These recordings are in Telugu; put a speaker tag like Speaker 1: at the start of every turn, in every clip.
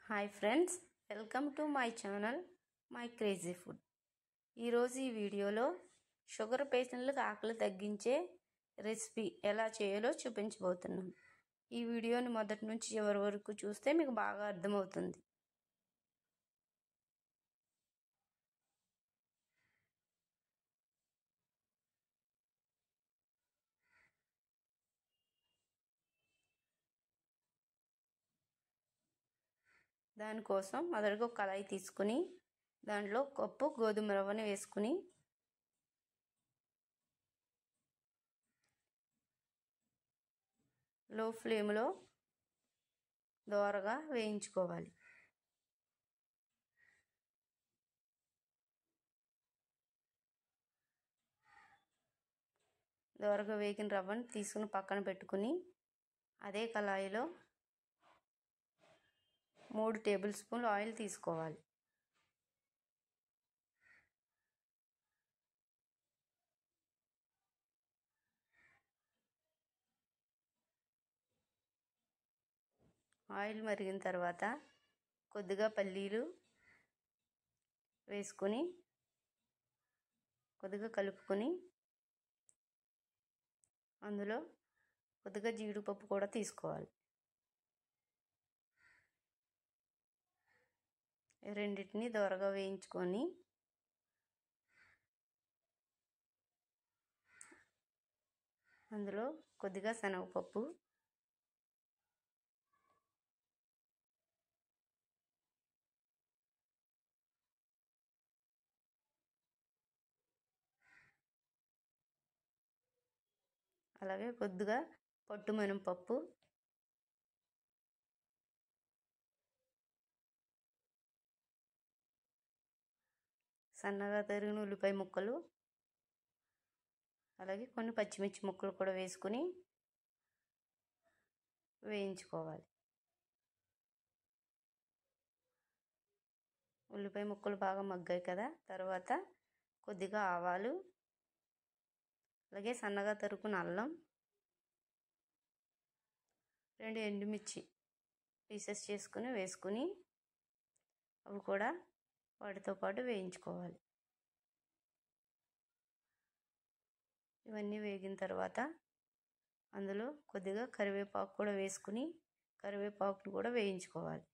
Speaker 1: Hi friends, welcome to my channel my crazy food. ఈరోజు ఈ వీడియోలో షుగర్ పేషెంట్లకు ఆకలి తగ్గించే రెసిపీ ఎలా చేయాలో చూపించబోతున్నాను. ఈ వీడియోని మొదటి నుంచి చివరి వరకు చూస్తే మీకు బాగా అర్థమవుతుంది. దానికోసం మొదటగా ఒక కళాయి తీసుకుని దాంట్లో కప్పు గోధుమ రవ్వని వేసుకుని లో ఫ్లేమ్లో దోరగా వేయించుకోవాలి. దోరగా వేగిన రవ్వని తీసుకుని పక్కన పెట్టుకుని అదే కళాయిలో 3 టేబుల్ స్పూన్లు ఆయిల్ తీసుకోవాలి. ఆయిల్ మరిగిన తర్వాత కొద్దిగా పల్లీలు వేసుకొని కొద్దిగా కలుపుకొని అందులో కొద్దిగా జీడిపప్పు కూడా తీసుకోవాలి. రెండింటిని దోరగా వేయించుకొని అందులో కొద్దిగా శనగపప్పు, అలాగే కొద్దిగా పొట్టు మినపప్పు, సన్నగా తరిగిన ఉల్లిపాయ ముక్కలు, అలాగే కొన్ని పచ్చిమిర్చి ముక్కలు కూడా వేసుకుని వేయించుకోవాలి. ఉల్లిపాయ ముక్కలు బాగా మగ్గాయి కదా, తర్వాత కొద్దిగా ఆవాలు, అలాగే సన్నగా తరుక్కున్న అల్లం, 2 ఎండుమిర్చి పీసెస్ చేసుకుని వేసుకుని అవి కూడా వాటితో పాటు వేయించుకోవాలి. ఇవన్నీ వేగిన తర్వాత అందులో కొద్దిగా కరివేపాకు కూడా వేసుకుని కరివేపాకును కూడా వేయించుకోవాలి.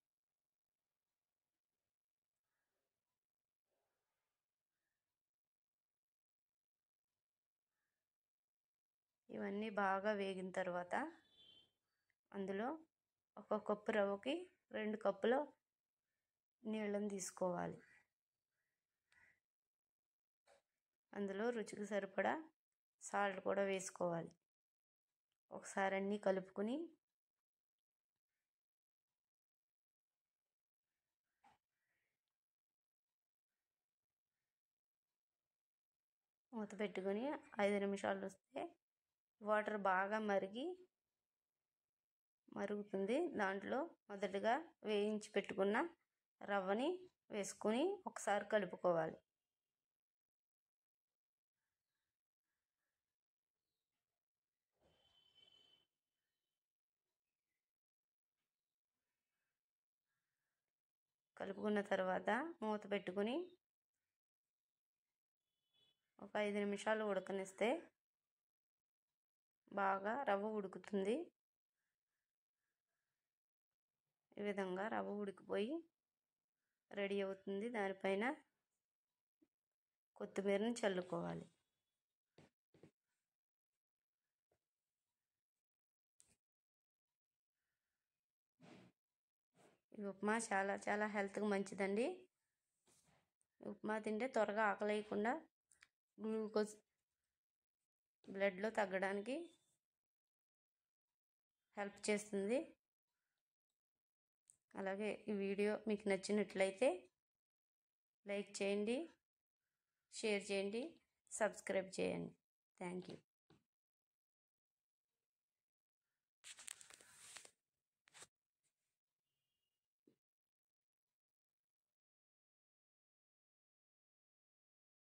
Speaker 1: ఇవన్నీ బాగా వేగిన తర్వాత అందులో 1 కప్పు రవ్వకి 2 కప్పుల నీళ్ళని తీసుకోవాలి. అందులో రుచికి సరిపడా సాల్ట్ కూడా వేసుకోవాలి. ఒకసారి అన్నీ కలుపుకుని మూత పెట్టుకొని 5 నిమిషాలు వస్తే వాటర్ బాగా మరుగుతుంది. దాంట్లో మొదటగా వేయించి పెట్టుకున్న రవ్వని వేసుకుని ఒకసారి కలుపుకోవాలి. కలుపుకున్న తర్వాత మూత పెట్టుకుని ఒక 5 నిమిషాలు ఉడకనిస్తే బాగా రవ్వ ఉడుకుతుంది. ఈ విధంగా రవ్వ ఉడికిపోయి రెడీ అవుతుంది. దానిపైన కొత్తిమీరని చల్లుకోవాలి. ఈ ఉప్మా చాలా చాలా హెల్త్కి మంచిదండి. ఉప్మా తింటే త్వరగా ఆకలేయకుండా గ్లూకోజ్ బ్లడ్లో తగ్గడానికి హెల్ప్ చేస్తుంది. అలాగే ఈ వీడియో మీకు నచ్చినట్లయితే లైక్ చేయండి, షేర్ చేయండి, సబ్స్క్రైబ్ చేయండి. Thank you.